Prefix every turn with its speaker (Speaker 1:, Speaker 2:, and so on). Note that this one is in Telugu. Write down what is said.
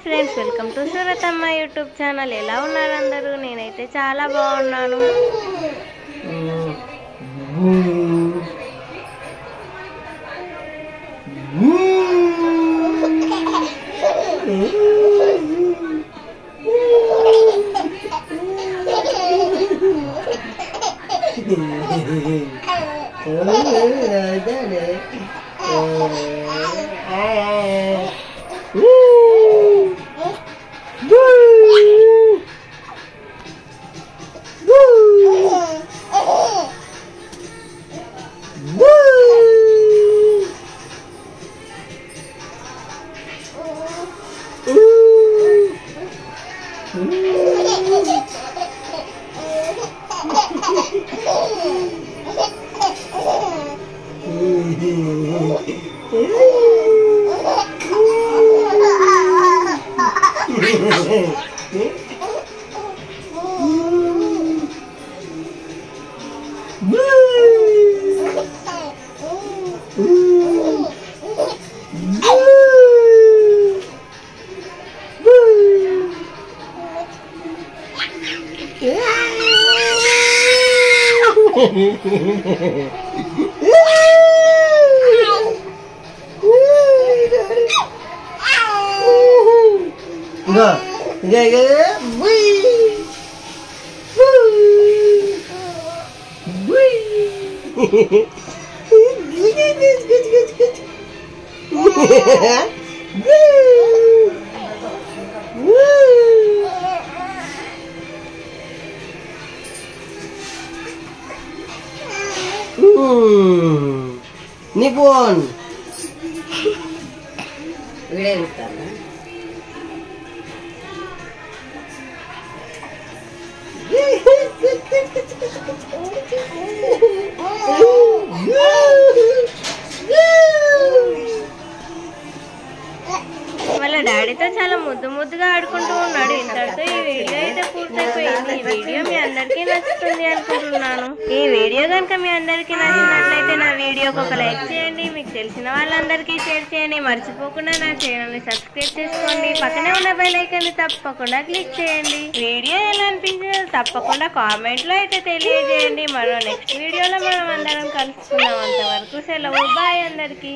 Speaker 1: Friends, welcome to Suratamma YouTube channel. ఎలా ఉన్నారు అందరూ? నేనైతే చాలా బాగున్నాను.
Speaker 2: Nipon Lentana
Speaker 1: వాళ్ళ డాడీతో చాలా ముద్దుగా ఆడుకుంటూ ఉన్నాడు. ఇంతటితో ఈ వీడియో అయితే పూర్తయిపోయింది. ఈ వీడియో మీ అందరికీ నచ్చుతుంది అనుకుంటున్నాను. ఈ వీడియో కనుక మీ అందరికీ నచ్చినట్లయితే నా వీడియోకి ఒక లైక్ చేయండి. మీకు తెలిసిన వాళ్ళందరికీ షేర్ చేయండి. మర్చిపోకుండా నా ఛానల్ని సబ్స్క్రైబ్ చేసుకోండి. పక్కనే ఉన్న బెల్ ఐకాన్ని తప్పకుండా క్లిక్ చేయండి. వీడియో ఎలా అనిపించిందో తప్పకుండా కామెంట్లో అయితే తెలియజేయండి. మరో నెక్స్ట్ వీడియోలో మనం అందరం కలుసుకుందాం. అంతవరకు సెలవు. బాయ్ అందరికీ.